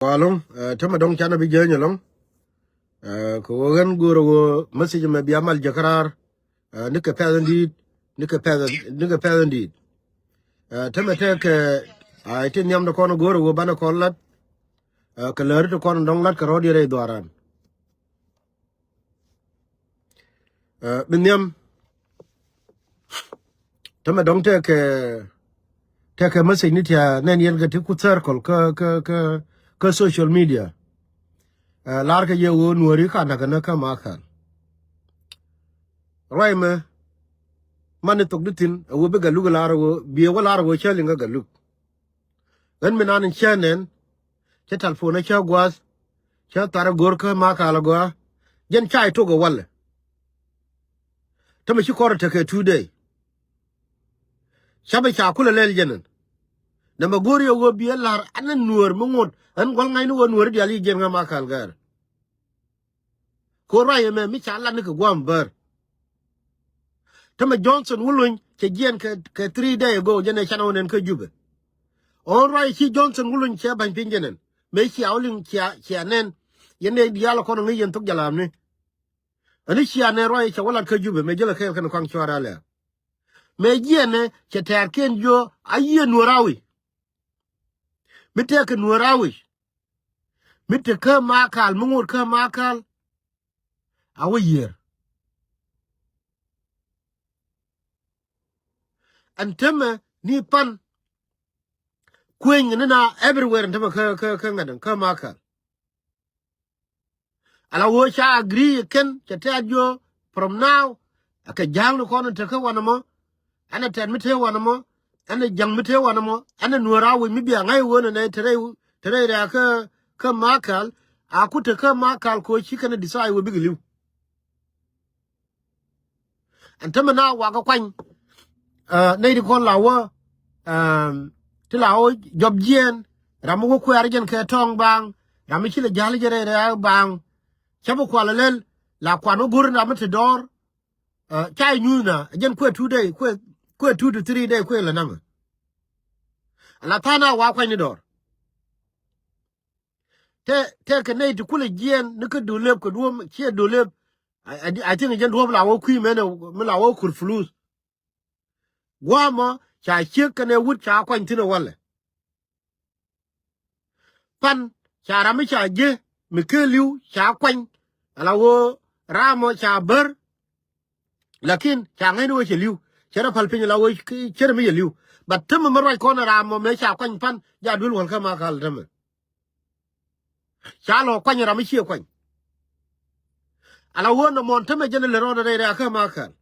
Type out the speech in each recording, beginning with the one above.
Walong, tema dong chana bi jenya long. Ko gan guro message me bi amal jakrar. Nika peasant did. Tema tek I tin yam the kono guro bana kollat. Kaler to kono dong lat karodi re dwaran. Binyam tema dong tek message nit ya nen yen gati ku circle ka social media. Larka ye wo nuori kana kana ka makan. Right me mane tok ditin wo be galu galar wo bi wo lar wo chelinga galu. Gan me nan chenen che telefona cha gwas cha tar gorka makala go jen chai to go walle. Tama chi kor take 2 day. Shabe cha kula lel jenen. Na magori wo bi lar anan nuor mungot an gol ngai no nuor di ali jen nga makal gar. Ko raye me mi cha Allah ne ko gwambar. Tama Johnson wulun ke jen ke 3 day ago jene chano nen ke Jubɛ. All right, he Johnson wulun che ban pingenen. Me chi awlin chia nen yene dialo kono ngi yen tok jalam ni. Ani chia ne roi che wala ke Jubɛ me jela ke kan kwang chwara le. Me jene che ter ken jo aye nuarawi. Me te ke nuarawi. Me te ke makal mungur ke makal awe year. And teme ni pan kwen na everywhere teme ke ngadan ke makal. Ala wo cha agree ken chatejo from now aka jang no kono te ka wanamo ana ten mite wanamo ana jang mite wanamo ana nuara we mi bia ngai wona ne tere ya ka makal akuta ka makal ko shi kana decide we bigiliu antama na wa ka kwan nei di kon lawo ti lawo job jien ramu ko arjen ke tong bang ramu chi le jali jere ya bang chabo kwala lel la kwano gur na mate dor chai nyuna jen kwe 2 day kwe 2 to 3 day kwe la nama la tana wa kwa ni dor te ke nei to kule jien ne ke do leb ko do che do leb I think jen do la wo kwi me la wo kur flus wa mo cha che ke ne wut cha kwa ntino wala pan cha rami cha je mi ke liu cha kwa ala wo ramo cha ber lakin cha ngai no che liu chera palpin la wo chera mi liu but tem mo rai kona ramo me cha kwan pan ya dul wal kama kal dem cha lo kwan ramo chi kwan ala wo no mon tem jene le ro de ra kama kal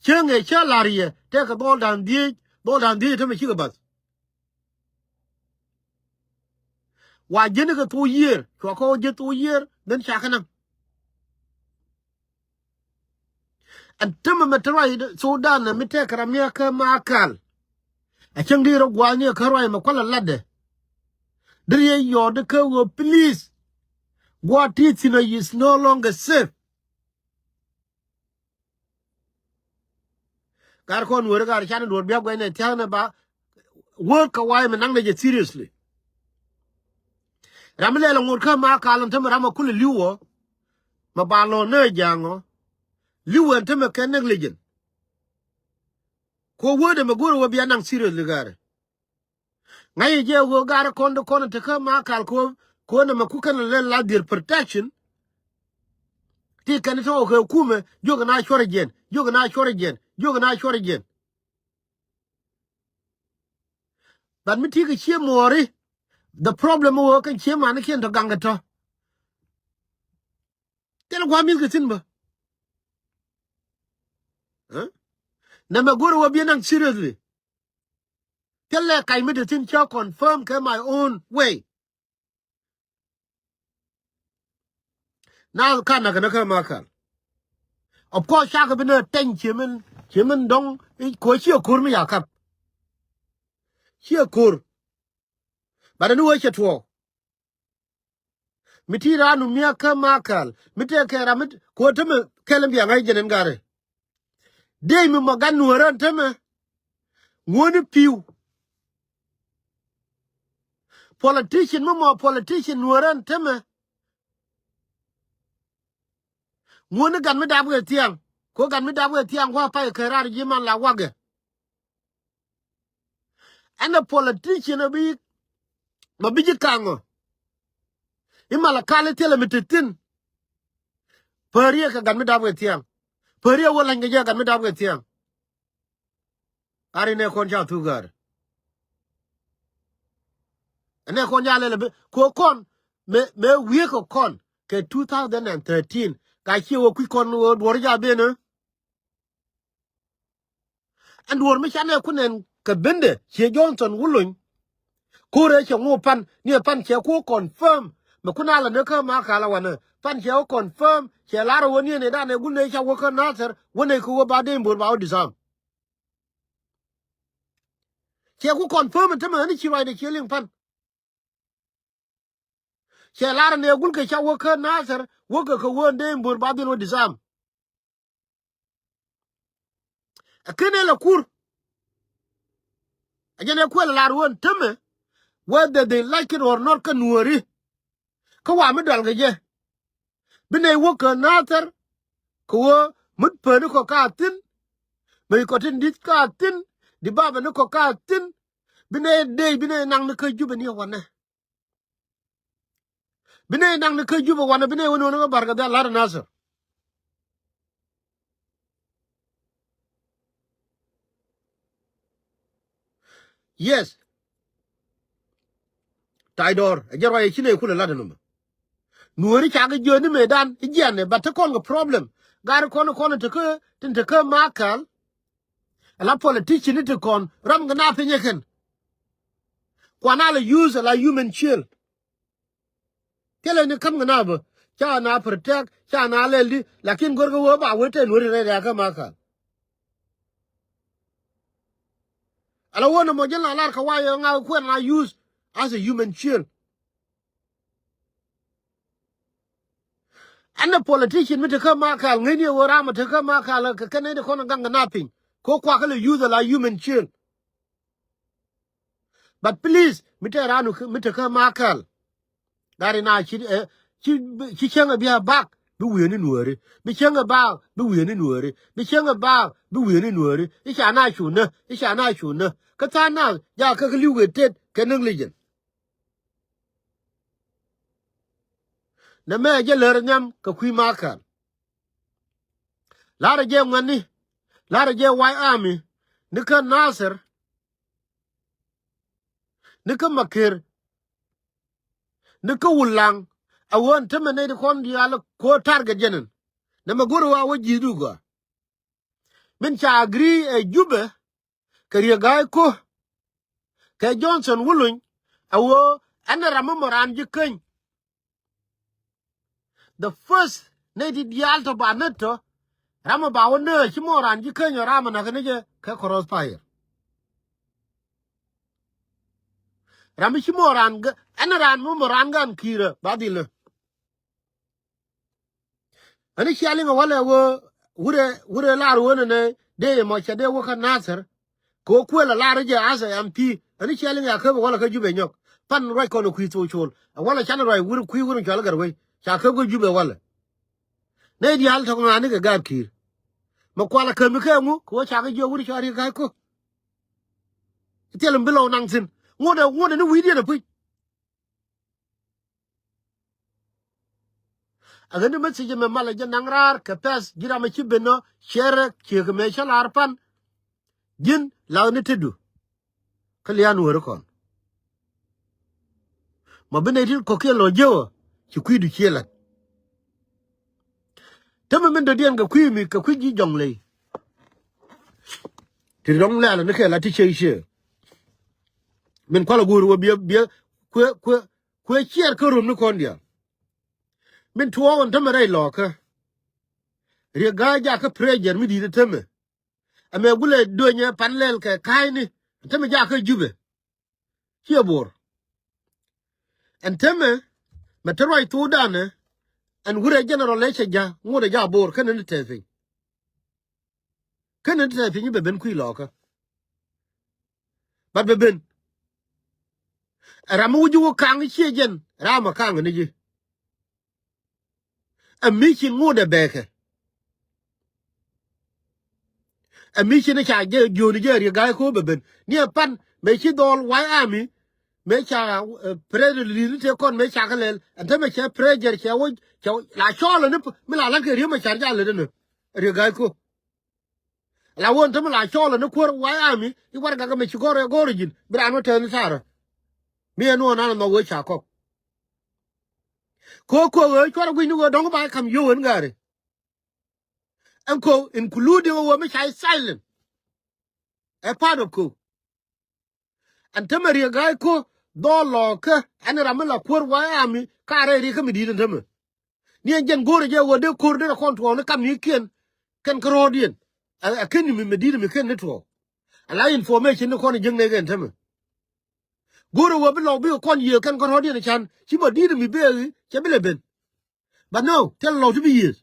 chenge cha larie te ka bol dan di tem chi ga bas wa jene ka 2 year ko je 2 year den cha kana and tem me try Sudan na mi te kara mi ka makal a chang di ro gwa ni ka roi ma kwala ladde dre yo de ka wo please what is no longer safe gar kon wor gar chan do biya gwa ne tana ba work ka wai me nang de seriously ramle la ngur ka makal tem rama kul liwo ma ba lo ne jango liwo tem ka negligent ko wode me goro wo biya nang seriously gar ngai je go gar kondo kono te ka makal ko na makukan la dir protection ti kan to ko kume joga na shoregen but mi ti ke che mori the problem wo kan che man ken to ganga to tel kwa mi ke tin ba na me goro wo bi nang seriously tel le kai mi de tin cho confirm ke my own way now kana ka makal of course shaka bina ten chemen dong ko chi kur mi yakap chi kur but no way to mitira nu mia ka makal mite ke ramit ko teme kelem ya ngai jenen gare dey mi magan nuran teme ngoni piu politician mo politician nuoran teme ngone gan me dabwe tiang ko gan me dabwe tiang wa pa kerar jiman la wage and a politician bi ma biji kango imala kale tele mititin peria ka gan me dabwe tiang peria wala ngeja gan me dabwe tiang ari ne kon ja tugar ene kon ja le ko kon me wie ko kon ke 2013 ka chi wo ku kon wo dor ja be ne and wor mi chane kunen ka bende che Johnson wulun kore che ngo pan ni pan che ko confirm me kuna la ne ka ma kala wana pan che ko confirm che la ro woni ne da ne gunne cha wo ka nasar woni ko ba de mbur ba disam che ko confirm te ma ni chi wa de che ling pan che la ne gun ke cha wo ka nasar wo ka ko won de mbur ba de disam akene la kur ajene ko la won teme whether they like it or not ka nuori ka wa me dal ge bine wo ka nasar ko mut pene ko ka tin me ko tin dit ka tin di baba ne ko ka tin bine nang ne ka juba ni wana bine nang ne ka juba wana bine wono no barga da lar nasar yes taidor ajaro ye chine kula lada numba nuori chaga joni medan ijane batte kon go problem gar kono to ke tin to ke makal ala politician to kon ram gna pinyeken kwana la use la human shield tele ne kam gna ba cha na protect cha na leldi lakin gorgo wo ba wote nuori re ya ka makal ala wona mo jela lar ka wayo nga ko na use as a human shield and the politician mit ka makal ngini wo rama to ka makal ka kane de kono ganga napin ko kwa kale use la human shield but please ranu mit ka makal dari na chi chenga bia bak bu wi ni nuore bi chenga ba bu wi ni nuore bi chenga ba bu wi ni nuore isha na shu na ka ta na ya ka liwe tet kenang lijen na me je ler nyam ka kwi makal lara je ngani lara je wai army nika nasir nika makir nika wulang awon temene de kon diala ko target jenen na magoro wa waji duga min cha agree e jube kariya gay ko ke Johnson wulun awo ana ramoran jikany the first nedi dial to baneto ramo ba wona chimoran jikany ramo na kane ke cross fire rami chimoran ana ran mo moran gan kira badile ani chali wala wo wure lar wona ne de mo chade wo ka nasar ko kwela lar je asa MP ani chali ya ka wala ka jube nyok pan roi ko no kwito chol wala chana roi wure chala garwe cha ka go jube wala ne di hal to ngani ga gar kir ma kwala ka mi ka mu ko cha ga jo wure chari ga ko telum bilo nang sin ngoda ni widi na pi agani message me mala je nangrar ka pes gira ma chibeno shere ke me chalar pan jin law ni tedu kalyan wore kon ma bene dil ko ke lo jewo ci kwidu ciela tama men do dien ga kwi ka kwi ji jongle ti dong la ne ke la ti che men kwala guru wo bia kwe chier ko rum ni kondia men tuo on tama rai loka ri ga ja ka prejer mi di tama ame gule donya panlel ka kaini tama ja ka jube hiabor en tama mataroi tu dane en gure general leche ja ngode ja bor kan ni tefi ni be ben kwi loka but be ben ramu ju kang chi jen rama kang ni ji a mi chi ngode beke a mi chi ne cha je ju ni je ri ga ko beben ni pan me chi dol wai ami me cha pre li te kon me cha kalel ante me cha pre jer cha wo cha la chola ne me la ke ri me cha ja le ne ri ga ko la won te me la chola ne ko wai ami I war ga me chi gore jin bra no te ni sara me no na no wo cha ko ko we ko gu ni go dong ba kam yo en gare and co including wo me cha silent a part of ko and te me ri ga ko do lo ke an ra me la ko wai ami ka re ri ke mi di te me ni jen gore je wo de ko de kon to ne kam ni ken kan krodien a ken mi medina mi ken netwo ala information ne kon jeng ne gen tame gore wo bi lo bi kon ye kan krodien chan chi mo di mi be che bele ben but no tell lo to be years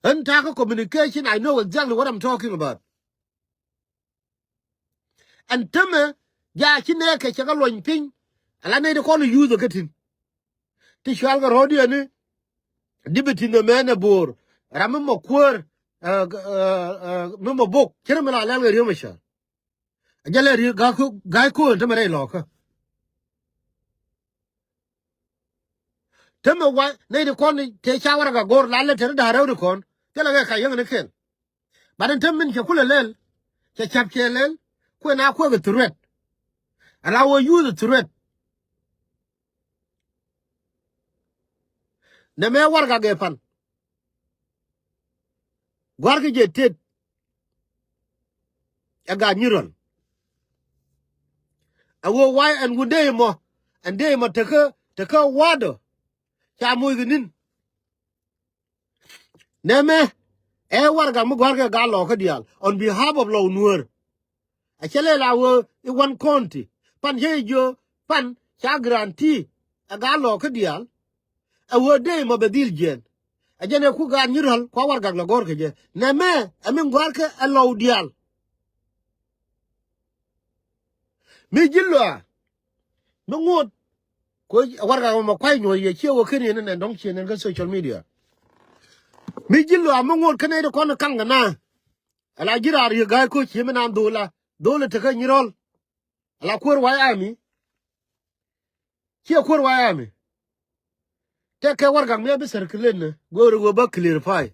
and talk communication I know exactly what I'm talking about and tame ja chi ne ke che ga lo pin ala ne de kon use the ketin ti shwal ga rodien ne dibiti ne mena bor ram mo kwor mo bok kire mala la ga riyo masha ajale ri ga ko tame re lo ka teme wa ne de kon te shawara ga gor lalle ter da rawu kon te la ga yang ne ken baden temmin ke kula lel ke chap ke lel ko na ko ga turet ala wo yu the turet ne me war ga ge pan gwar ke je tet aga nyuron awo wai an gude mo ande mo te ka wado cha mu ginin ne me e war ga mu gwar ga lo ka dial on behalf of lo nuer a chele la wo I one county pan je jo pan cha guarantee aga lo ka dial awo de mo bedil jen ajene ku ga nyural ko war ga la gor ke je ne me amin gwar ke alo dial mi jilwa no ngot ko war ga mo kwai nyo ye che wo kene ne dong chen ga social media mi jilwa mo ngot kene de kono kanga na ala jira ri ga ko che me nan dola te ka nyirol ala kor wa ami che kor wa ami te ke war ga me be circle ne go ro ba clarify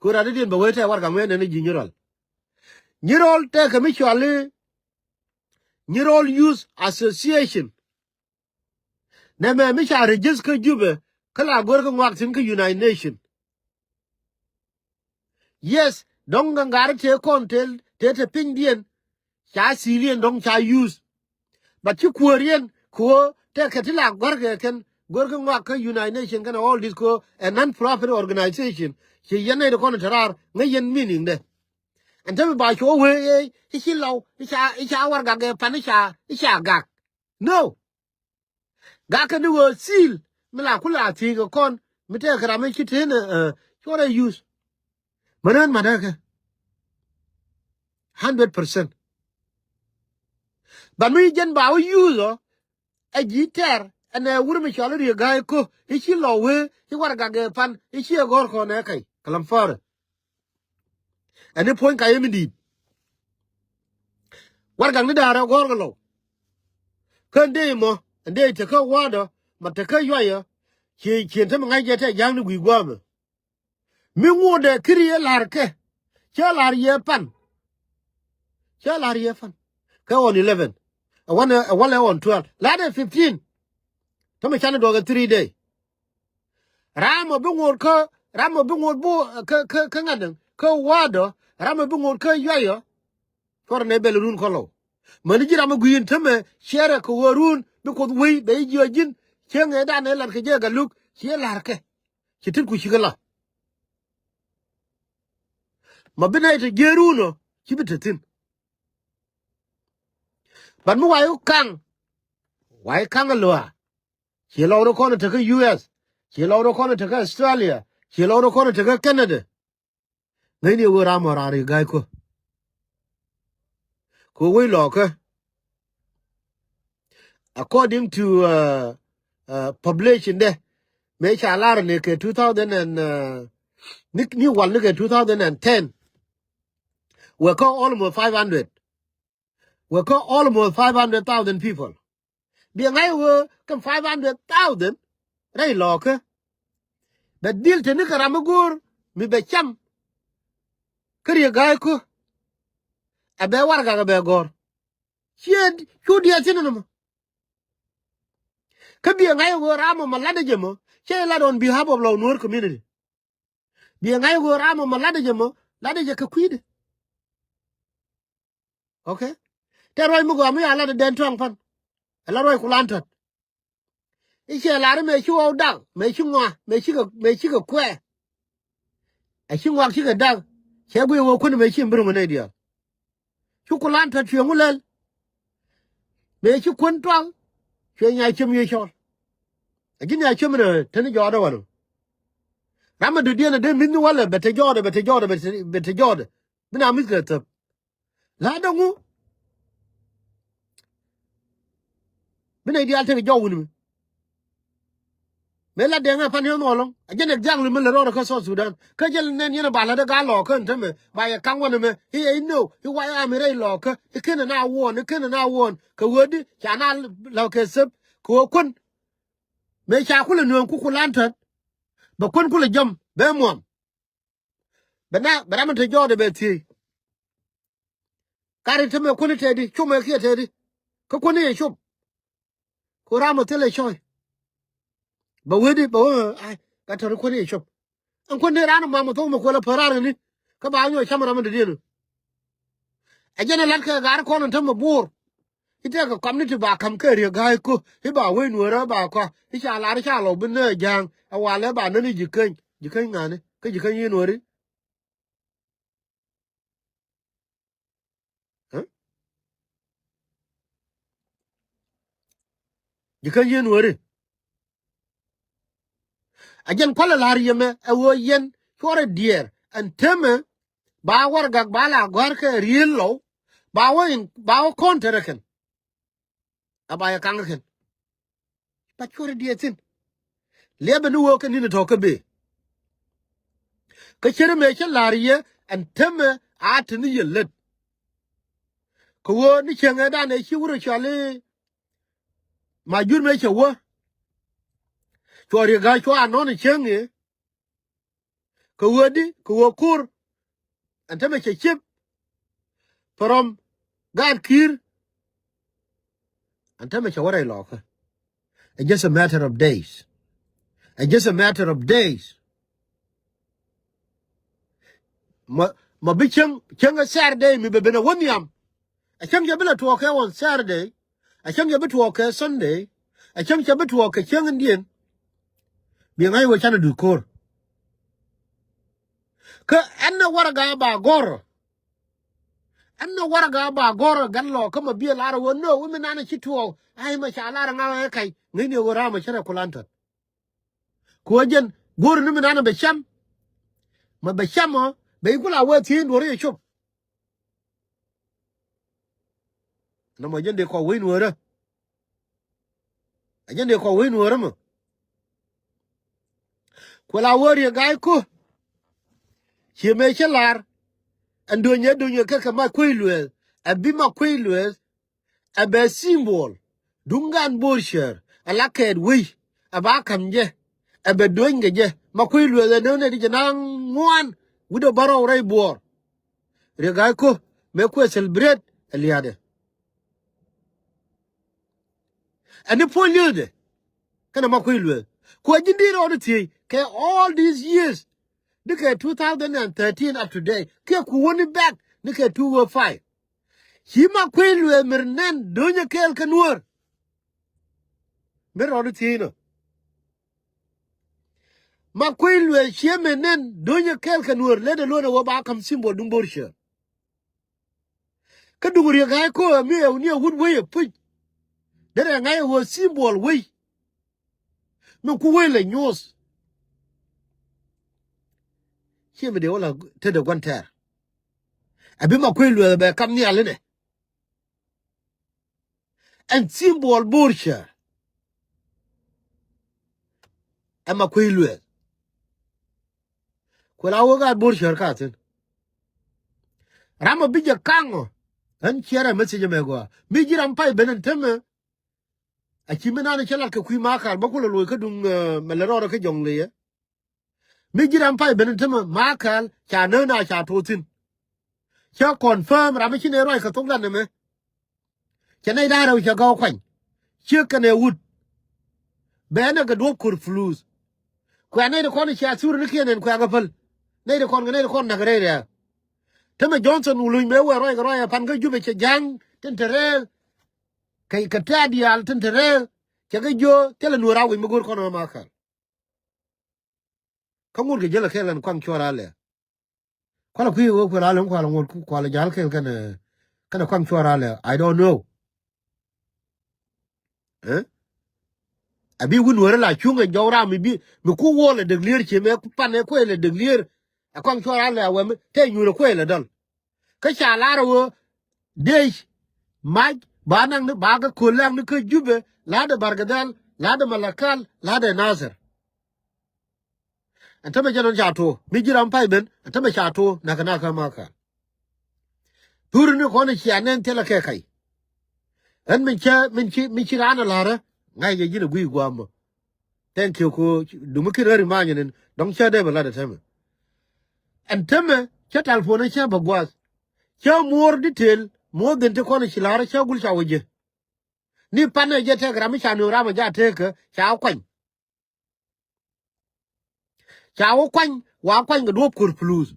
ko ra din ba we te war ga me ne ji nyirol te ka mi chwali nyirol use association ne me mi cha register Jubɛ kala gor ko ngak tin ka United Nation yes dong ngar te kontel te ping dien cha silien dong cha use but you korean ko te ka tila gor ko ngak ka United Nation kana all this ko a non-profit organization che yene de kon tarar ngayen meaning de and tell me ba cho we he law cha war ga ge pan cha gak no ga ka do seal mila kula ti ko kon mi te kra me kitene chora use manan madaka 100% but me jen ba use a jitter and a wuri mi chalo ri ga ko ichi lo we I war ga ge pan ichi gor ko ne kai kalam far ani point ka yemi di war ga ni dara gor lo kan de mo ande te ka wada ma te ka yoya ki te ma ga te jang ni gwi gwa me mi ngode kriye lar ke cha lar ye pan cha lar ye fan ka on 11 a one on 12 ladder 15 to me chana do ga 3 day ramo bi ngor ko ramo bi ngor bo ka ngaden ko wado ramo bi ngor ko yoyo for ne belurun ko lo mani jira ma guyin tame shere ko worun bi ko wi be jojin chenge da ne lar ke je ga luk che lar ke chitin ku shigala ma bina ite geruno kibitetin ban mu wayo kang wai kang lo che lo ro ko te ka US che lo ro ko te ka Australia che lo ro ko te ka Canada ngai ni wo ramo ra ri gai ko ko we lo ka according to population there me cha lar ne ke 2000 and ni wal ne ke 2010 we call almost 500 we call almost 500,000 people bi ngai wo kam 500,000 rai lo ka but deal te ne karamagur mi be cham kri ga ko abe war ga be gor shed chudia tinama kabi ngai wo ramo malade jemo che la on behalf of law Nuer community bi ngai wo ramo malade jemo lade je ka kwide okay te roy mu go mi ala de den tong pan ala roy kulantat iche la me chu o dang me chu ngwa me chi ga kwe a chi ngwa chi ga dang che gwe wo kun me chi mbru ne dia chu kulantat chu ngulel me chi kun twang che nya chim ye chol a gi nya chim ne te ne jo da wano rama du dia ne de min wala bete jo bete jo bina mis ga tap la da ngu bina ideal te jo wunu me la denga pan yo nolong ajene jang le le ro ka so Sudan ka jel nen yena bala de ga lo ka nteme ba ya kan wona me he no he wa ya me re lo ka e ken na won ka wodi cha na lo ke sep ko kun me cha ku le non ku kulantan ba kun ku le jam be mom bana bara man te jode be ti kare te me kun te di chume ke te di ka kun ye chup ko ramo tele choy ba wodi ba ai ka to kun ye chup an kun ne rano ma mo to mo ko la parare ni ka ba nyo chamara man de di ajene lat ka gar ko non tamo bur ite ka community ba kam ke ri ga ko hi ba we Nuer ba ko hi cha la cha lo bin ne jang awale ba ne ni jiken ngane ke jiken yi Nuer jiken yi Nuer ajen ko la ri me e wo yen chore dier an teme ba war ga ba la gor ke ri lo ba wo kon tereken aba ya kan ken pa chore dier tin lebe nu wo ke ni to ke be ke chere me che la ri an teme a tin ye let ko wo ni chenge da ne chi wuro chale ma jur me che wo chori ga cho anon chenge ko wodi ko wo kur anta me che chip from god kir anta me che wora lo ka it's just a matter of days it's just a matter of days ma bicheng chenga Saturday mi bebe na woniam a chem je bela to okay on Saturday a chem je beto okay Sunday a chem je beto okay cheng ndien bi ngai wo chana du kor ka anna wara ga ba gor anna wara ga ba gor gallo kama bi lara wonno wumi nana chituo ai ma sha lara ngawa kai ngini wora ma shara kulanta ko jen gor numi nana be sham ma be shamo be kula wati ndore chop na mo jende ko wi nwora ajende ko wi nwora mo kula wori ga ko chi me chalar andonye ka ma kuilwe abi ma kuilwe abe symbol dungan borsher alaked wi aba kamje abe doinge je makuilwe le ne di janang ngwan wido baro rai bor rega ko me ko celebrate aliade ani polide kana makuilwe ko jindiro on ti ke all these years nika 2013 up to today ke ku woni back nika 205 hima kuilwe mernen donya kel kanwar mer on ti no makuilwe shemenen donya kel kanwar le de lona wo ba kam symbol dum borsher ka duguri ga ko mi e ni wood way pu dere ngai wo symbol way no ku we le news chime de wala te de gonter abi ma ko lu be kam ni ale ne and symbol bursha ama kuilwe kwala woga bursha katin rama bija kango an kiara message megwa mijiram pai benen teme a chimena ne chala ka kui makal bakulo lo ka dung malero ka jongle ya mijiram pai benen teme makal cha no na cha totin cha confirm rama chine roi ka tongdan ne me cha nei da ro cha go kwan che ka ne wut bena ga do kur flus kwa ne ko ne cha sur ne kenen kwa ga pal ne de kon na gare ya teme Johnson ului me we roi pan ga jube che jang ten tere kai katadi al ten tere che ga jo tele nu rawi me gor kono makal kamur ge jela kelan kwang chora le kwala kui wo kwala lon kwala ngol kwala jal kel kana kwang chora le I don't know eh abi gun wora la chunga jawra mi ku wo le de lir che me pan ne ko le de lir a kwang chora le wa te nyu ko le dal ka cha la ro de maj banang ne baga kolang ne ko jube la de bargadal la de malakal la de nazar antame janon jato mi jiram pai ben antame chato na kana ka maka turni ko ne chianen tela ke kai en min chi rana lara ngai ye jina gui gwam thank you ko dumuki rari manyen don cha de bala da tame antame cha telefone cha bagwas cha more detail more than te ko ne chilara cha gul cha waje ni pane je te gram cha no rama ja te ka cha kwan wa kwan ga do kur plus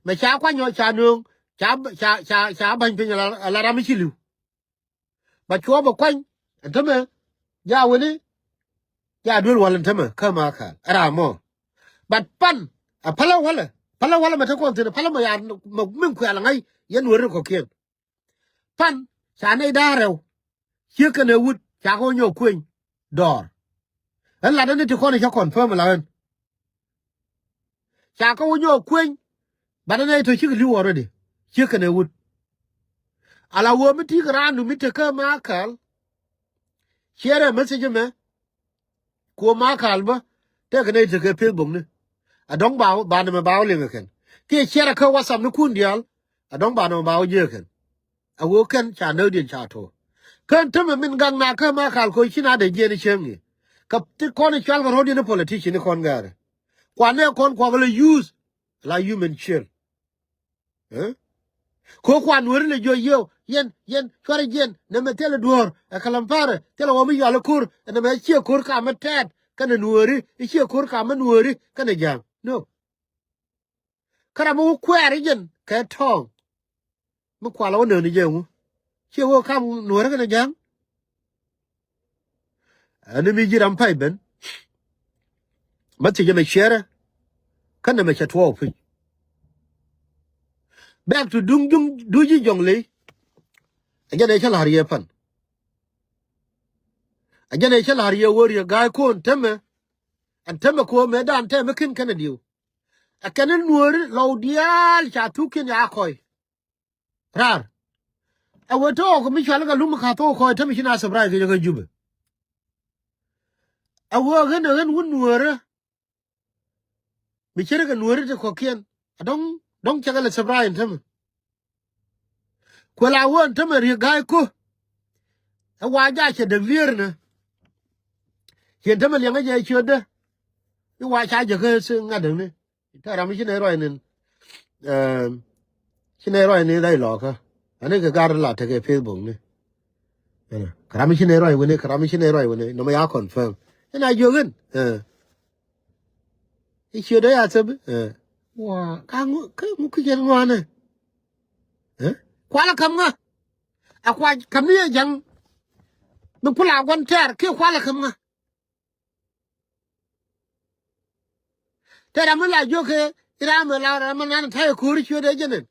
me cha kwan yo cha no cha ban pin la rami chilu ba cho ba kwan ntame ya woni ya dul wala ntame kama ka ara mo bat pan a pala wala mata ko tene pala ma ya min ku ala ngai yen wori ko kien pan cha nei darew hier kana wut cha ko nyo kwen dor an la ne te ko ne cha confirm la en cha ko nyo kwen ba ne to chi li already hier kana wut ala wo mi ti granu mi te kama kal chere message me ko makal ba te ka ne te ke Facebook ne adong ba ne ba le ngken ke chere ka WhatsApp ne kun dial adong ba no ba je ken a wo ken cha no din cha to kan te min gang na ka makal ko china de je ne chem ni ka ti ko ne chal ro din politician ne kon gar kwa ne kon kwa le use la human chill eh ko kwa nur le jo yo yen chore jen ne metele duor e kalampare tele wo mi yalo kur ne me chi kur ka metet kana nuori chi kur ka nuori kana jam no kara mu kwere jen ka tong mu kwala wono ni jemu chi wo kam nuori kana jam ani mi jiram pai ben mati jeme shere kana me chatwo pi back to dung duji jongle ajane chala hariye pan ajane chala hariye wori ga ko teme an teme ko me dan teme kin kana diu akanen nuori laudial cha tukin ya koy rar awoto ko mi chala ga lum ka to ko teme kina sabra ga jube awo gane wun nuori mi chere ga nuori de ko kien adong chaga le sabra teme ko la won teme ri ga ko awaja che de vierne ken teme le ga che de ni wa cha je ke se ngadeng ne ta ra mi chine roi nen chine roi ne dai lo ka ane ka gar la te ke Facebook ne kara mi chine roi wone kara mi chine roi wone no ma ya confirm ina jogen I che de ya se wa ka mu ku jen wa ne kwa la kam nga akwa kam ni jang mi pula gon ter ke kwa la kam nga te ra mi la jo ke ira mi la ra mi nan ta ko ri che de jenen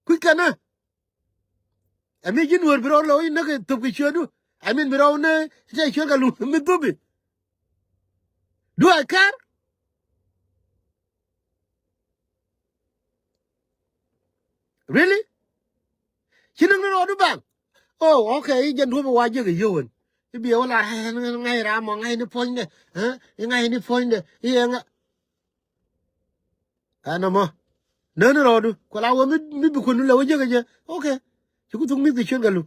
ku kana ami jin wor bro lo ina ke to ku che du amin bro ne te che ga lu mi dubi do I care really chinu no do bang oh okay jen do wa je ge yowen bi wala ngai ra mo ngai ni point de ngai ni point de yenga ana mo no no do ko la wo mi bi ko nu la wo je ge okay ci ku tung mi di chen galu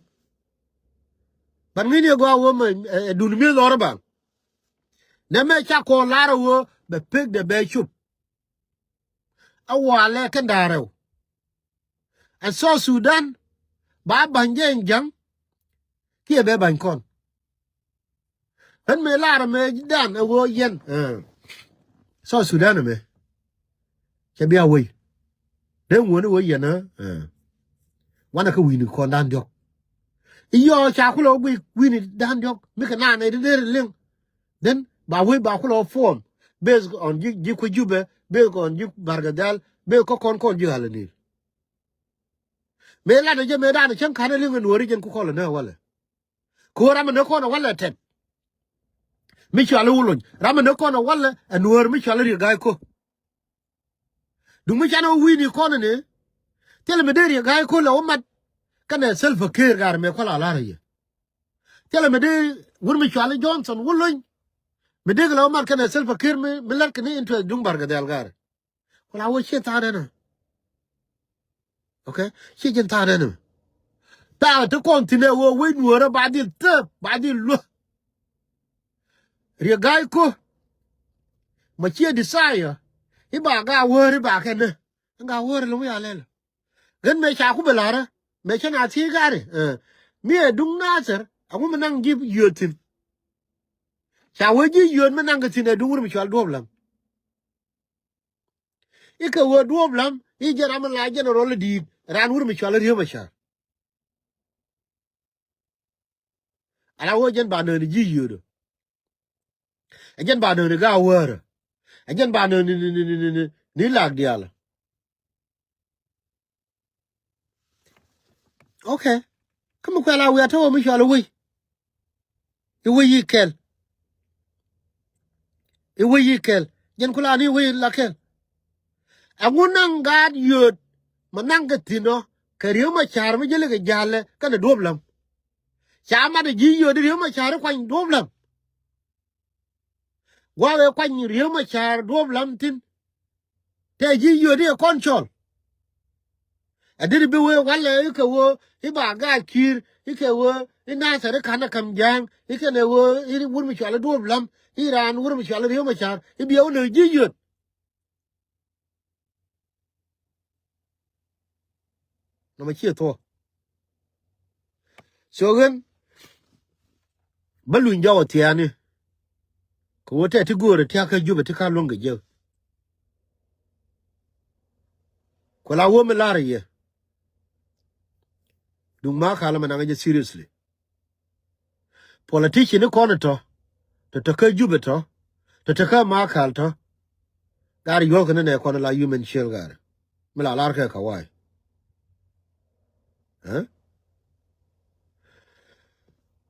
ban mi ne go wo ma dun mi lo ba na me cha ko la wo be pek de be chup awale kan daro and so Sudan ba banje jang ki be ban kon han me la me dan wo yen so Sudan me che bia we de wo ne wo yen na wana ka wi ni kon dan jok iyo cha ku lo wi ni dan jok me ka na ne de ling then ba we ba ku lo form based on ji ku Jubɛ based on ji bargadal be ko kon ji halani me la de je me dan chen ka ne ling no ri jen ku ko la na wala ko ra me ne ko na wala tet mi chale wulun rama ne kono wala anuor mi chale ri gai ko du mi chano wini kono ne tele me deri gai ko la umat kana self care gar me kola la ri tele me de wur mi chale Johnson wulun me de la umat kana self care me lar kini into dung barga dal gar kola wo che ta na okay che jen ta na ta to kontine wo we nuora ba di lo ri gai ko ma che desire iba ga wori ba kene nga wori lu ya le gen me cha ku belara me cha na ti gare mi edung nasar agu menang give yotin cha woji yon menang ke tine dungur mi chal doblam ika wo doblam I jara man la general di ran wur mi chal riyo ma cha ala wo jen ba no ni ji yodo jen ba no ni ga wora jen ba no ni lag diala okay come ko la we to mi chal we yikel yikel jen kula ni we la kel agunang gad yod manang tino kariyo ma char mi jele ke jale kana doblam chama de ji yod riyo ma char kwan doblam wawe kwan riyo ma char doblam tin te ji yod e control adiri bi we wale ke wo iba ga kir ike wo ina sare kana kam jang ike ne wo iri wur mi chale doblam iran wur mi chale riyo ma char ibi wo ne ji yod no ma chi to so gen balun jawo tiani ko wote ti gore ti aka Jubɛ ti ka longa je ko la wo me lare ye du ma kala mananga je seriously politician ko to ka Jubɛ to ka ma kal to gar yo kana ne ko la human shell gar me la lar ka wai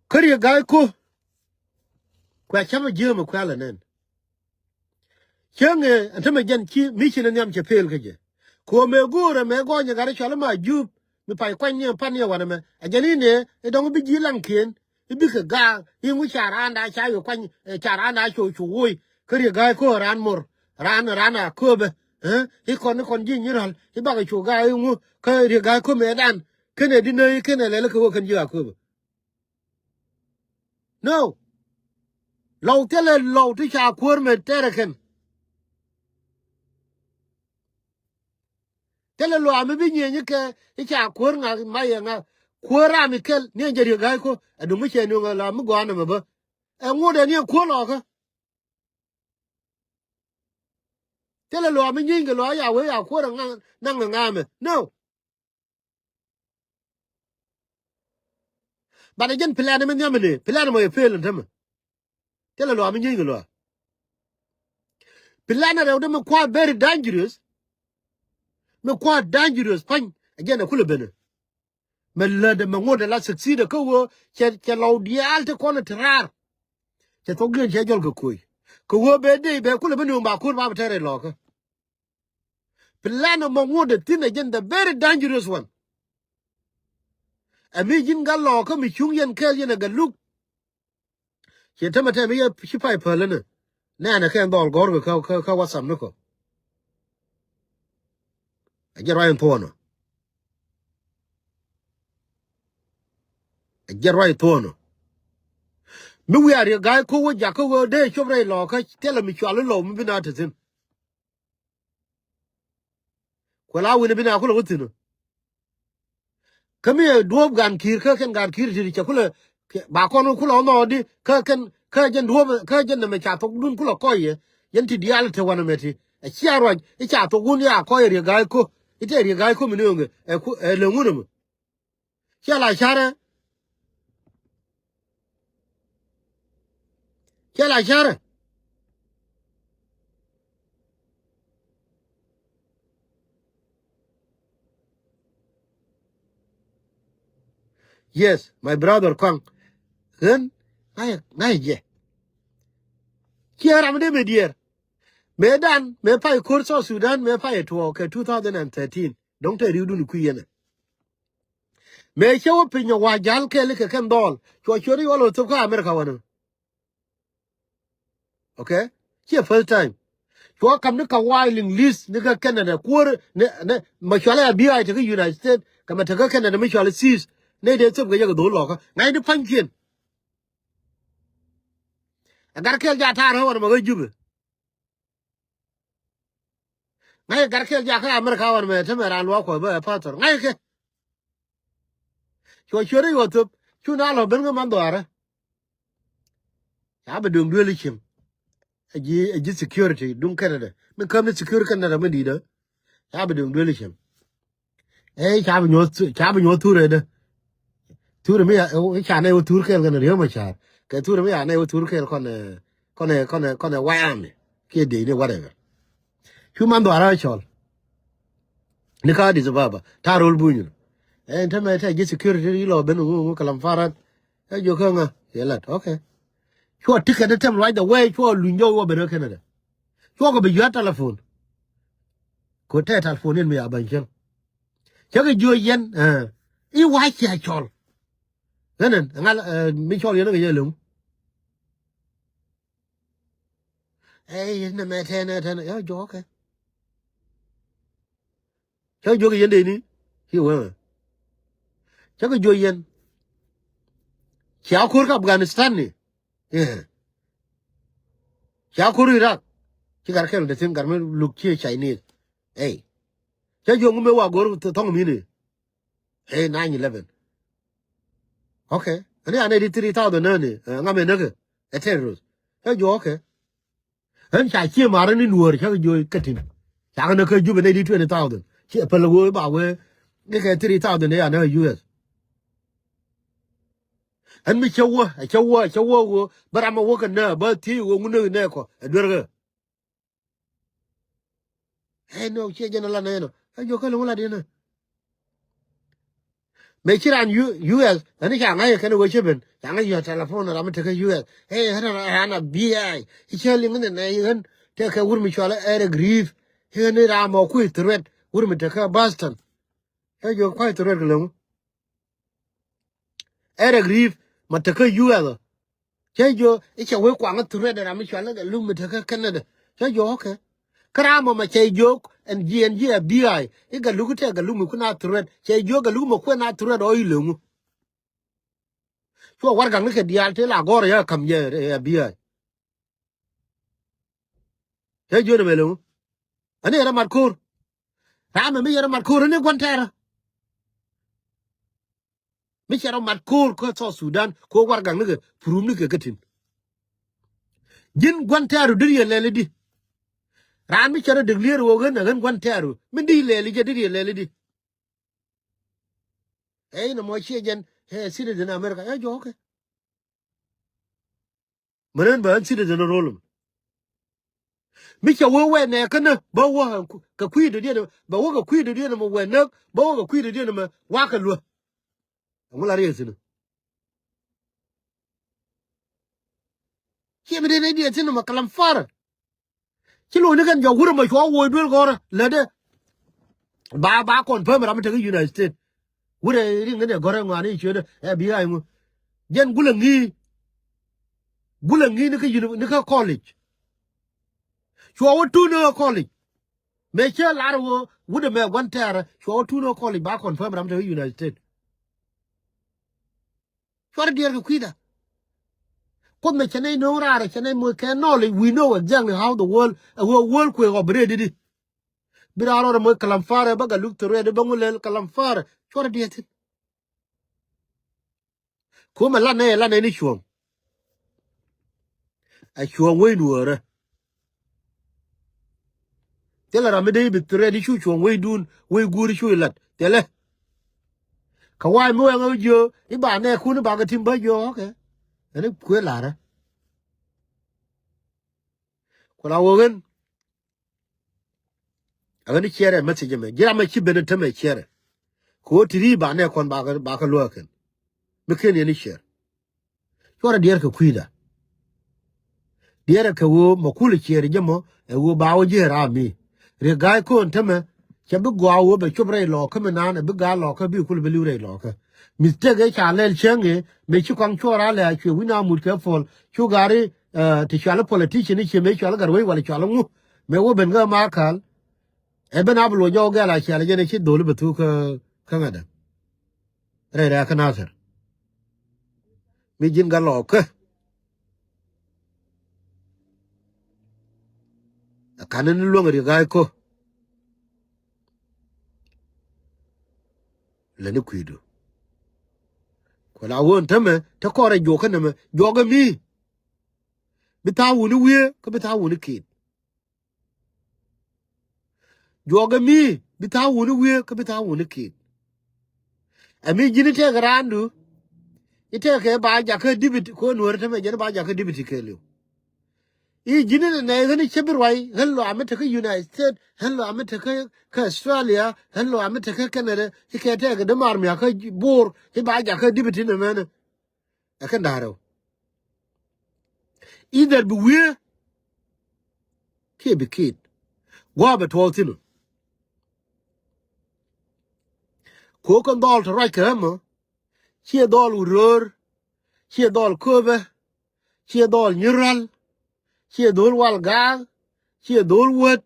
kari ga ko kwa chama je me kwala nen chenge antama jan ki mission nyam che pel ke je ko me gore me go nya gar chala ma jub mi pai kwanye pan ye wana me ajani ne e dong bi jilang kien ibi ka ga ingu charanda cha yo kwanye charanda chu woi kari ga ko ran mor ran ko be I kon ji nyiral I ba ga chu ga ingu kari ga ko me dan kene dinai kene le ko kan ji ko no law tele law ti cha kur me tereken tele lo ami bi nyenye ke ti cha kur nga ma ye nga kura mi kel ne jeri ga ko adu mi che no la mi gwa na me ba e ngude ne ko lo ka tele lo ami nyinge lo ya we ya ko nga nang nga me no ba de jen plan me nyamene plan mo ye fel ntama tele lo ami nyinge lo plan re de me kwa very dangerous me kwa dangerous pan again a kula bene me la de me ngode la succeed ko wo che lo dial te ko na trar che to gen che jol ko wo be de be kula bene ba ko ba tere lo ka plan mo ngode tin again the very dangerous one ami jin gallo ko mi chung yen kel yen ga luk che tama te mi chi pai pelene na na ken dol gor ka wasam no ko a jero en tono a jero en tono mi wi ari ga ko wo ja ko wo de chobre lo ka tele mi chalo lo mi bina tin ko la wi ni bina ko lo tin kami duob gan kir ka ken gan kir ti kula ba kono kula no di ka ken ka jen duob ka jen me cha to dun kula ko ye yen ti dial te wana meti e chiaro e cha to gun ya ko ye ga ko ite ri ga ko mi nge e ku e le ngunu mu la chara yes my brother kong hen ai je chiara me de me dier medan me pa kurso Sudan me pa to ke 2013 don't te ri dun ku yene me chewo pinyo wa jal ke le ke ken dol cho chori walo to ka America wana okay here first time cho kam ne ka wiling list ne ka Canada kur ne ma chola bi ai te United States kama te ka Canada me chola sis ne de tsop ga ya do lo ka ngai de pankin agar ke ja ta ro ma ga jube ngai gar ke ja ka America wan me te me ran wa ko ba pastor ngai ke cho chori yo to chu na lo ben ga man do ara ya ba dum du le chim aji security dun Canada me kam ne security Canada me di da ya ba dum du le chim cha ba nyo tu re de tur mi ya o cha ne o tur kel gan riyo ma cha ke tur mi ya ne o tur kel kon wa am ke de ne whatever human do ara chol ni ka di baba ta rol bunyu ta me ta ji security lo ben ngu kalam farat e jo ka nga yelat okay chua ticket the time right away chua lu nyo wo be Canada chua ko be yo telephone ko te telephone mi ya ban chen cha ke jo yen I wa cha chol nenen ngal mi chol yen ga yelum ne me te ne yo jo okay cha jo ke yen de ni hi wa cha ke jo yen cha ko ka Afghanistan ni cha ko Iraq ki gar kel de tin gar me luk chi Chinese cha jo ngume wa gor to thong mi ni 9/11 okay ani ane di 3000 nani ngame nage eteros cha jo okay en cha chi mare ni nuor cha jo katin cha na ka Jubɛ ne di 20000 chi pele wo ba we ni ke 3000 ne ana US en mi chawo wo barama wo kan na ba ti wo ngune ne ko edwerga no che jena la ne no jo ka lo la di na me chiran US ani cha ngai kan wo cheben cha ngai yo telephone ra mate ka US hana BI icheli ngene ne yen te ka wurmi chola ere grief hene ra mo ku tret wurmi te ka Boston jo kwa tret lo ere grief mate ka US jo icha we kwa tret ra mi chola ga lu mate ka Canada jo okay karama ma che jo en GNG BI ga lu te ga lu mu kuna tret che jo ga lu mo ku na tret o ilu cho war gang ke dial te la gor ya kam ye BI jo ne melo ani era matkur rama mi era matkur ne gwantara mi era matkur ko so Sudan ko war gang ne purum ne ke gatin jin gwantara dir ye lele di ran mi era de ler wo gan gan gwantara mi di lele je dir ye lele di no mo che jen citizen America jo okay menen ba citizen role mi wo we ne kana ba wo ka kwi de ba wo ka kwi de mo we ne ba wo ka kwi de ma wa ka lo ngula re sinu ke mi de ne di sinu ma kalam fara kilo ne kan jo wuro ma ko wo dul gora le de ba kon pa ma ta United States Would I ring in a gorang on each other? Behind Jen Gulangi Nika College. You are two no college. Make your laro would have made 1 terror. You are two no college back on firm to the United States. What a dear Quida. Come make any no rara, can knowledge. We know exactly how the world will operate it. But I don't know Calamfara, but I look to read the Bangul Calamfara. What a dear thing. Come a lana any show. I show way to tell her I'm a day bit ready shoot you way doon, way good show lot. Tell her. Kawai mo ang yo, iba na kuno baga timba yo, okay. And it quit lara. When I wogan, I'm going to share a message. Get a machine better to me share. Ko tiri ba na kon baga loken. Mekin any share. You are a dear Kuida. Dear Kawo, Mokuli share jamo, and wo bow jeer me. Regai ko and Temme, Chabu go over Chubray law, coming on a big guy locker, be cool belure locker. Mistake Charles Change, make you come sure I'll let you win out with careful. Sugary, to shall a politician, if you make you away while you are. May wo benga markal. Eben ablo jo gala shall get a shit dole betuka Canada. Red Akanather. Mijin Galok. A cannon longer guy co. Leniquido. Well, I won't tell me to call a joke jog me. Bita wouldn't wear, Kabita wouldn't kid. Jog me, Bita wouldn't wear, Kabita wouldn't kid. I mean, you take around do. You take a by Jacka Dibit, Cornwall, and by Jacka Dibit kill you. E Ginin and Nathan Chipperway, hello, I'm a United States, hello, I'm a Australia, hello, I'm a Canada, he can't take the army, I could bore, he buy Jacka Dibit in a manner. I can narrow. Either be weird, keep a kid. Go but Waltino. Cook and doll to right hammer. She a doll would roar, she a doll cover, she a doll neural, she a doll walgar, she a doll wood,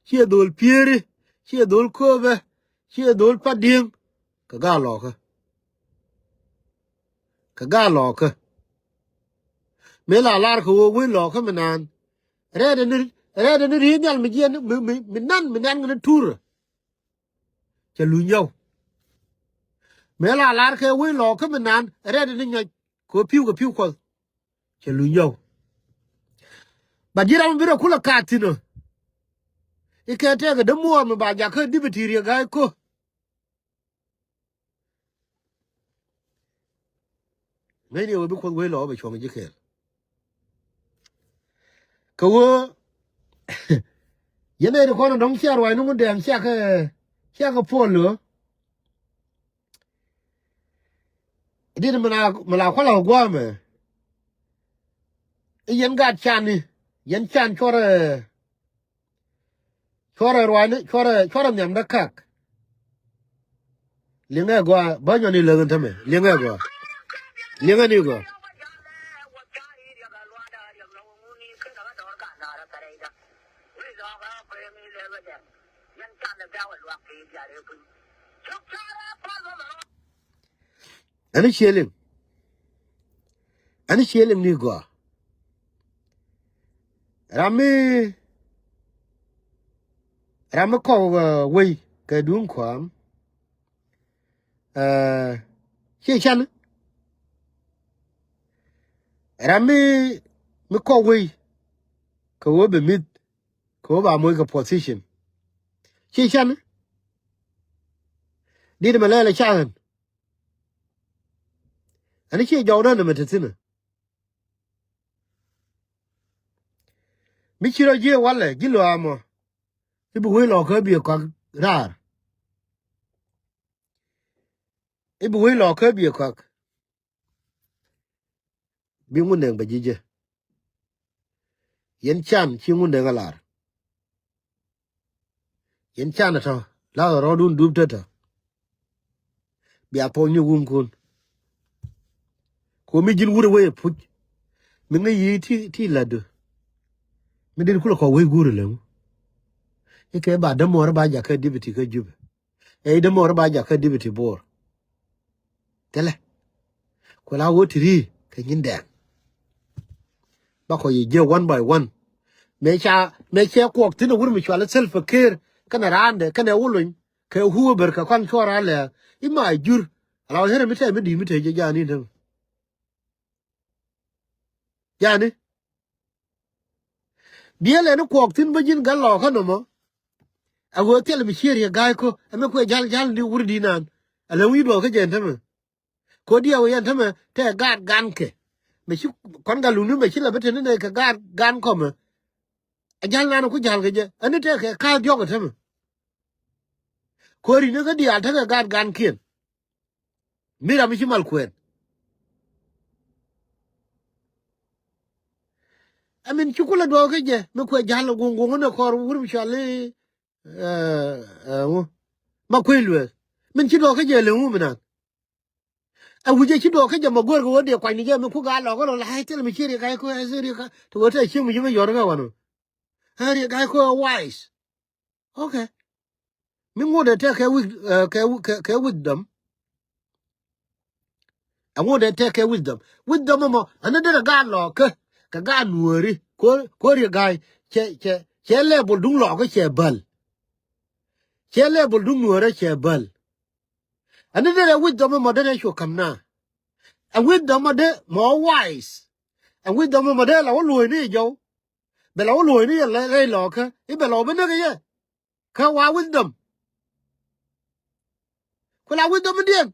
she a doll pierre, she a doll cover, she a doll padim. Kagaloka. Kagaloka. Mela larko will lock him an. Red and it real minan gonna tour. Chaluno. Mela larko will lock him an. Red and in go puke. Chaluno. But you don't be a cooler cat, you know. You can't take a demo about your dibity, guy. Many will be called well over from your care. Kawo, you know the corner don't share why no one damn shaka polo. It didn't Malakola Guame. Yen got Chani, Yen Chan Chora Nyam the cock. Linga go, Banyoni Logan to me, Linga go. Linga Nigo. Any shilling Nigo. Ramako way, Kadun Quam. Chan Rami McCoway, Kobe mid, Koba Moika position. Chan did Malala Chan. And it's Jordan of Medicine. Michiro J. Walla, Gilo Amo. If we lock her be a cock rar. If we lock her be a cock. Be wooden by Gigi. Yen Chan, she wooden a lar. Yen Chan at all. La Rodun duped. bi ato ni gum kun ko mi jin wure we puj mi ngi yi ti ladu mi din kula ko we gure le e ke ba da mor ba ja ka dibiti ka jube e da mor ba ja ka dibiti bor tele ko la wo tri ka nyin den ba ko yi je one by one me cha ko tin wur mi chala self care kana rande kana wulun ka huwa ber ka kan chora le ima jur ala here mi te je jani dem jani biele no ko tin bajin gallo ka no mo ago tel mi shiri ga ko ame ko jal di wur dinan ala wi do ka je tama ko dia wo yan tama te gad gan ke me shi kon ga lunu me shi la bete ne ka gad gan ko me jal na no ku jal ga je ani te ka dio ka tama ko ri ne ga dia ta ga gad gan kien mira mi shi mal kwen amin chukula do ke je me ko jalo gungu ne ko wur mi chale ma kwelwe min chi do ke je le mu mina a wuje chi do ke je ma gor go de kwa ni je me ku ga lo ko la hai tel mi chiri kai ko asiri ka to ta chi mi me yor ga wano hari kai ko wise okay min ngode te ke wisdom I want to take a wisdom mo another ga lo ke ka ga nuori ko ri ga che level dung lo ko che bal che level dung nuore che bal another wisdom mo de sho kamna a wisdom mo de more wise a wisdom mo de la lo ni jo be la lo ni le lo ka I be lo be ne ye ka wa wisdom ko la wisdom de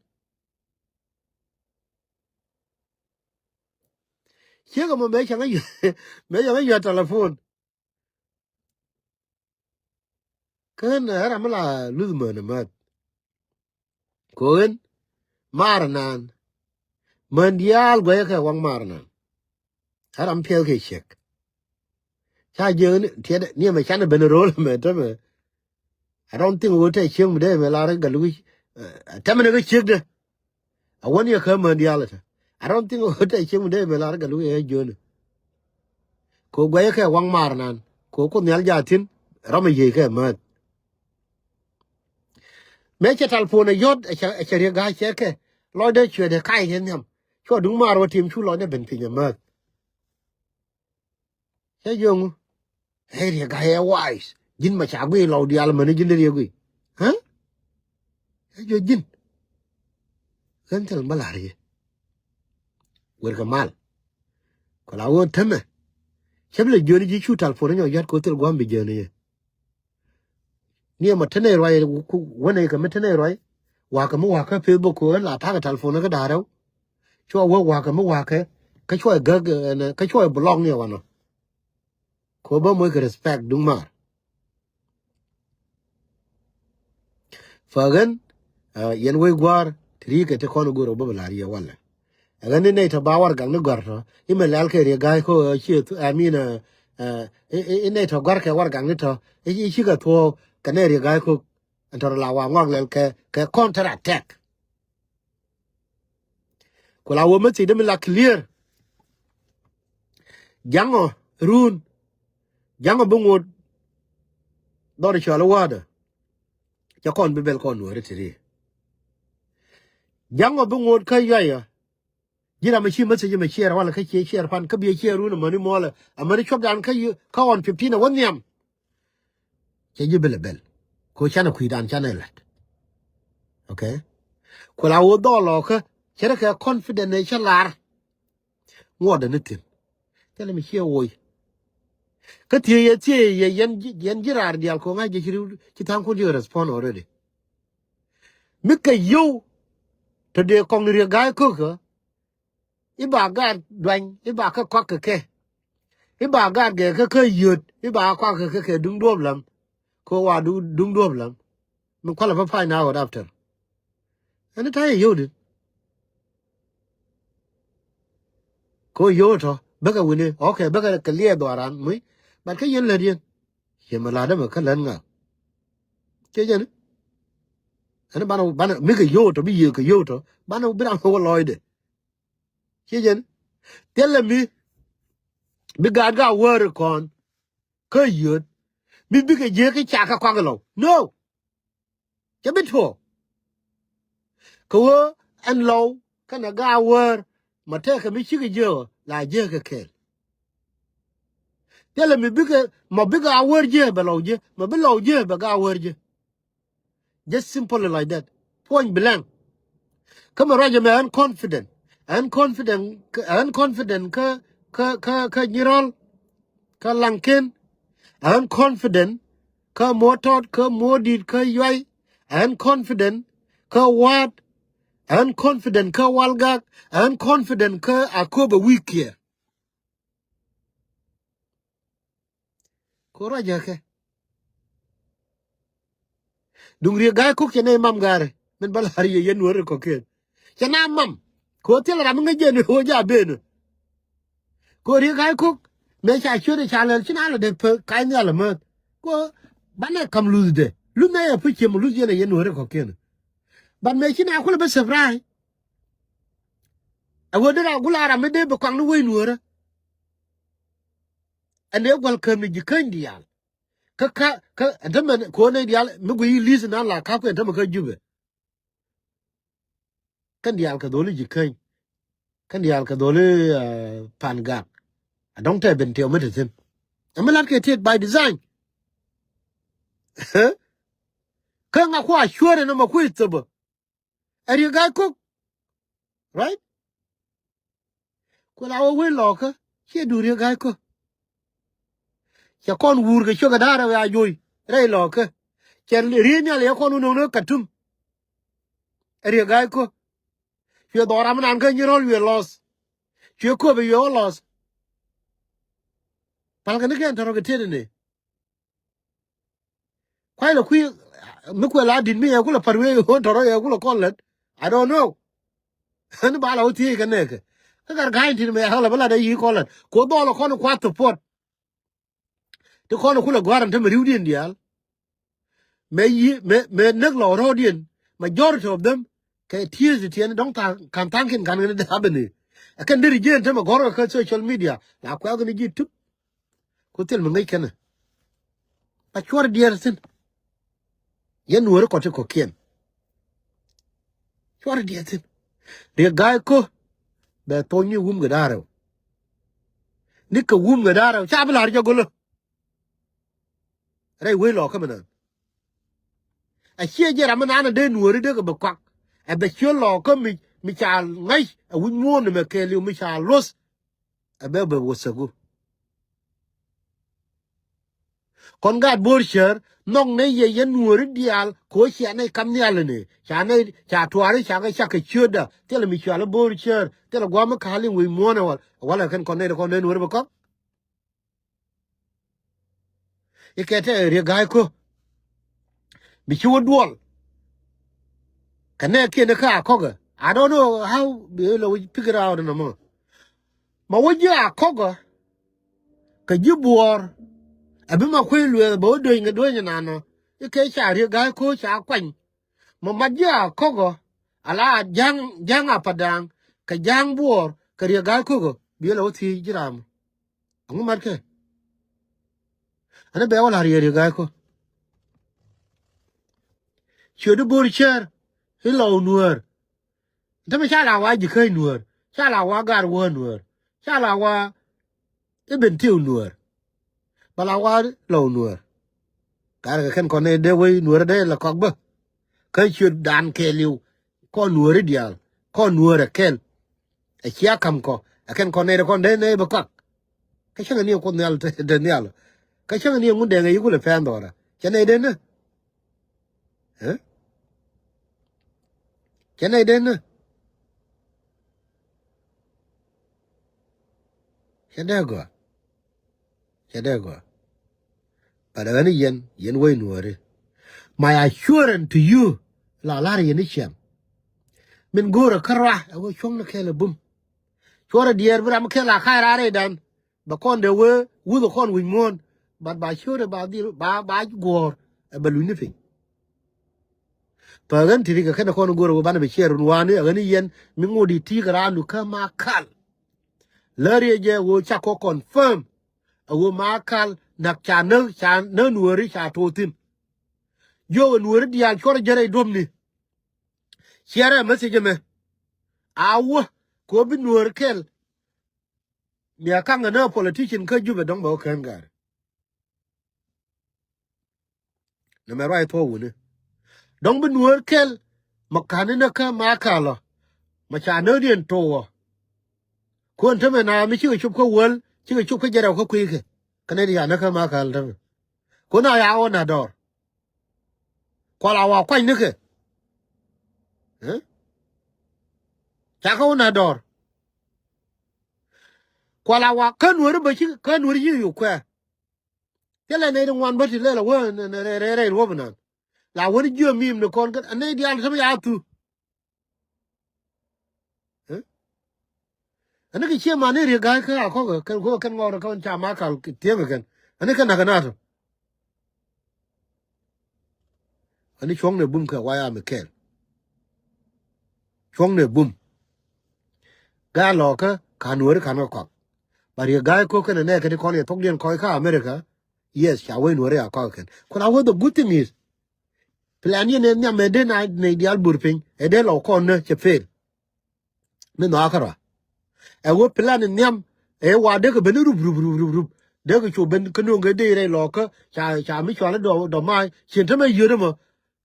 che ga mo me cha me ya telephone kan ara mala luzma na mat ko marnan Mondial gwe ke wang marnan haram pio ke chek cha je ni me chan ben rol me to me I don't think we take him de me la ga lui tamne ke chek de I want you come mondial I don't think we take him de me la ga lui e jon ko gwe ke wang marnan ko nyal jatin ram ye ke ma me che talfone yod e che re ga che ke lo de chwe de kai hen yam cho đúng mar wa tim chu lo de ben pin ma che yong hey re ga he wise jin ma cha gwe lo dial ma ne jin de gwe ha yo jin kan tel malari wer ka mal ko la wo teme cheble joni ji chu talfone yo yat ko tel gombe joni ni ma tene roi ku wona ka metene roi wa ka mo wa ka facebook ko la pa ka talfone ka da raw cho wo wa ka mo wa ka cho ga ka cho blog ne wa no ko ba mo ka respect dung mar fagan yen we gwar tri ka te kono goro ba la riya wala aga ne ta bawar gang ne gwar to ime lal ke re ga ko chi amina ne ta gwar ke war gang ne to chi ka to ka ne re ga ko antar la wa ngok lel ke counter attack ko la wo me ti de la clear jango run jango bungo do ri chala wada ja kon bebel kon no re tri jango bungo ka ya jira ma chi message ma share wala ka ke share fan ka bi share run mani mola amari chop dan ka ka on 15 won yam ke jibel bel ko chana ku dan chana lat okay ko la wo do lo ka chere ka confident ne chalar ngoda ne tin tele mi share wo ka tie ye yen jirar dial ko nga je ci tan ko je respond already mika yo to de kong ri ga ko ka iba ga dwan iba ka kwa ke iba ga ge ka yut iba kwa ke dung dom lam ko wa dung dom lam mình qua là phải find out after anh thấy yêu đi có yêu thôi bây giờ mình ok bây giờ cái lia đồ ăn mới bạn cái yên là điên hiện mà là đó mà cái lần ngà cái gì ana bana mi ka yoto bi ye ka yoto bana bira ko loide chijen tell me bi ga wor kon ka yot bi ka je ka cha ka kwa lo no ke bitho ko an lo kana ga wor ma te ka mi chi ga je la je ka ke tell me bi ga wor je ba lo je ma bi lo je ba ga wor je just simple like that point blank come on man confident ka nyirol ka lanken I'm confident ka motot ka modit ka yoy I'm confident ka wat I'm confident ka walgak I'm confident ka akoba wikia ko raja ke dungri ga ko kene mam gare men bal har ye yen wor ko ken kana mam ko tel ram nga je ne ho ja ben ko ri ga ko me cha chure cha le china le de ka ni ala ma ko bana kam lose de lu na ya pu che mu lose ye yen wor ko ken ban me china ko be sevrai awodira gulara me de be kwang no we nuora ane gwal kam ni jikandi yal ka ndaman ko ne yal me go yi listen na la ka ko ndama ka jube kan yal ka dole jikan kan yal ka dole panga adong te ben te o medicine amalan ke take by design ka nga ko ashore na maku itsebo ari ga ko right ko la we lo ka che duri ga ko ya kon wur ga shoga dara ya joy rai lo ka chen ri nya le ko no katum ari ga ko ye dora man ga nyirol we los che ko be yo los pal ga ne ke toro ga tede ne kwai lo kwi me ko la din me ya ko la parwe ho toro ya ko la kon let I don't know an ba la uti ga ne ke ka ga tin me ha la bala da yi ko let ko do lo ko kwa to pot to ko ko la gwaran te me riudin dial me nek lo rodien majority of them ke tears the tiene don't kan tanken kan ne habene akan diri jen te ma goro ka social media la kwa ga ni gitu ko tel me ngai kana a chwar dier sin yen wor ko te ko kien chwar dier sin de gai ko be to ni wum ga daro ni ka wum ga daro cha bla har jagolo rai we lo ka mana a che je ramana na de nuori de ko be kwak a be che lo ko mi cha ngai a wun mo ne me ke li mi cha los a be wosagu kon gad borcher nong ne ye yen nuori dial ko che ne kam ne ale ne cha tuare cha ga cha ke chuda tele mi cha le borcher tele gwa ma khali wi mo na wala kan kon ne nuori ba ko ikete re gai ko mi chu duol kana ke ne ka ko ga I don't know how be lo figure out no more ma woja ko ga ka jibuor abi ma kwelwe bo do nga do nya no ike cha re ga ko cha kwan ma maja kogo ala jang apadang ka jang buor ka re ga ko go bi lo ti jiram ngu mar ke ana be wala re ga ko chodu bor cher hello nuer dama cha la wa ji kai nuer cha la wa gar wo nuer cha la wa ibn tiu nuer bala wa lo nuer ka kan ko ne de we nuer de la ko ba ka chu dan ke liu ko nuer dial ko nuer kel a chia kam ko akan ko ne ko ne ba ko ka changa ni ko ne de ne ka changa ni ngun de ngai ku le fan dora chane de ne chane de ne chade go pada ni yen we nuer my assurance to you la yen chem min gora karwa wo chong na kele bum chora dier bra ma kela khaira re dan ba kon de we wu the kon wi mon but ba sure ba di ba gor e ba lu ni fin pagan tiri ka kana kono goro bana be cher wani agani yen mi ngodi ti garandu ka makal lari je wo cha ko confirm wo makal nak channel chan na nuori cha totin yo nuori dia chor jere domni share message me awo ko bi nuor kel mi akanga na politician ka Jubɛ dong ba kan gar na me right to woni dong bi nuor kel makane na ka makala ma cha no dien to ko ntame na mi chi chup ko wol chi chup ko jere ko kuike kana dia na ka makal ta ko na ya ona dor ko la wa kwai nike cha ko na dor ko la wa kan nuor ba chi kan nuor yi yu kwa tele ne dong wan ba ti le la wo ne re ro bana la woni jo mim ne kon kan ne dia ta ya tu ana ke chema ne ri ga ka ko kan ngor ko cha ma kal tie kan ana kan na to ani chong ne bum ka wa ya me kel chong ne bum ga lo ka nuor kan ko ba ri ga ko kan ne ka ko ne tok dien ko ka America yes cha we nuor ya ko kan ko la wo the good thing is plan ye ne nya me de na ne dial burpin e de lo ko ne che fel me no akara e wo plan nyam e wa de ko ben rub de ko chu ben ko no ga de re lo ko cha mi chwa do mai chin ta me yure mo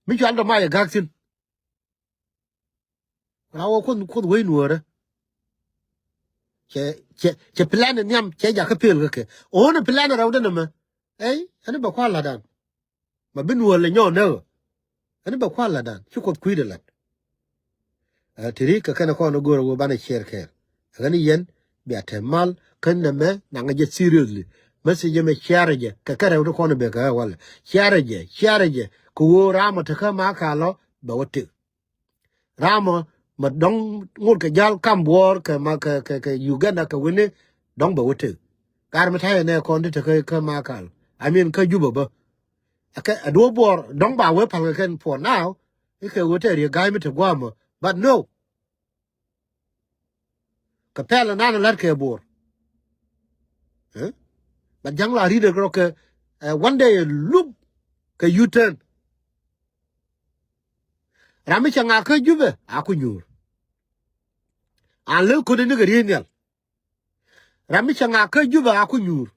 mi chwa do mai ga sin la wo ko we nuor che plan nyam che ja ka pel ke o ne plan ra de ma ani ba kwa la dan ma ben nuor le nyo ne ani ba kwa la dan chu ko ku de la tiri ka kana ko no goro wo bana share ke gani yen bi atemal kan na me na nga je seriously message me share je ka kare wo ko no be ka wala share je ko wo rama ta ka ma ka lo ba wote rama ma dong ngur ka jal kam bor ka ma ka Uganda ka wene dong ba wote kar ma ta ne ko ndi ta ka ma ka I mean ka Jubɛ ba aka ado bor dong ba we pa kan for now ike wote ri ga mi ta gwa mo but no kapela nana lar ke bor but jang la ri de gro ke one day look ke U-turn rami changa ke Jubɛ aku nyur an le ko de ne ri nyal rami changa ke Jubɛ aku nyur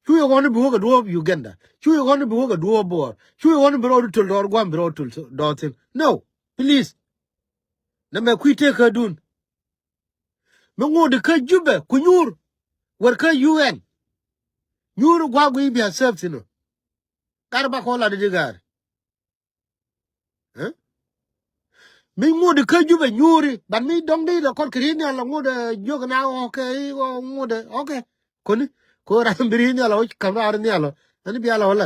chu yo gonu bu ga do Uganda chu yo gonu bu ga do bor chu yo gonu bro to dor gwam bro to do tin no please na me kuite ka dun me ngode ke Jubɛ ku nyur wer ke UN nyur gwa gwi bi accept no karba ko la de gar mi ngode ka Jubɛ nyuri ban mi dong de la kon kri ne la ngode jog na okay ngode okay koni ko ram biri ne la kamar ne la ani bi ala wala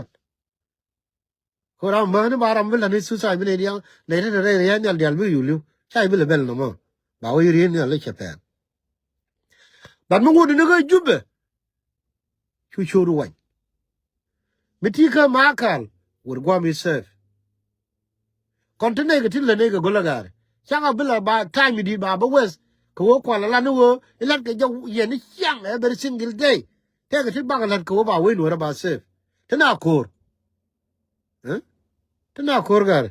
ko ram ma ne baram bela ne su sai ne dia ne re ya ne dial bi yulu sai bi le bel no mo ba wo yiri ne la chepe ban mi ngode ne ka Jubɛ chu churu wan mitika makal wor gwa mi serve kontine ga tilla ne ga golagar changa bila ba time di ba wes ko wo kwala la no wo ilat ga jaw ye ni chang every single day te ga til ba ga ko ba we no ba serve tana kor tana kor gar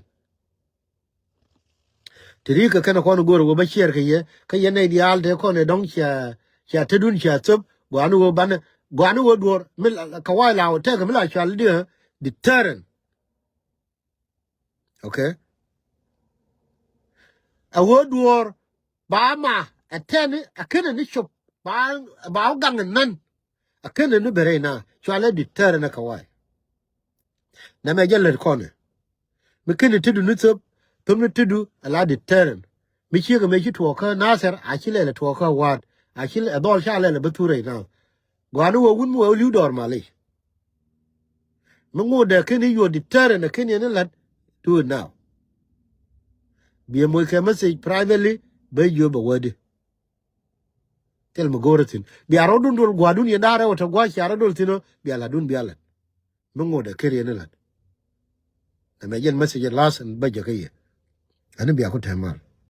tiri ka kana ko no goro go ba share ka ye ne di al de ko ne dong cha tedun cha tsop gwanu wo ban gwanu wo dor mil ka wa la te ga mila chal di deterrent okay a word war ba ma a ten a kene ni shop ba gang nan a kene ni bere na chwale deter na kawai na me jelle kone me kene tudu ni top tum ni tudu ala deter mi chi ga me chi to ka nasar a chi le to ka wat a chi le dol sha le bature na gwanu wo wun wo lu dor mali me ngode kene yo deter na kene ni lat do it now be mo ke message privately be yo ba wadi tel mo goratin bi arodun dol gwadun ye dare wata gwa shara dol tino bi ala dun bi ala mo ngode kere ne lat na me jen message las and baje kay Ani bi aku temal.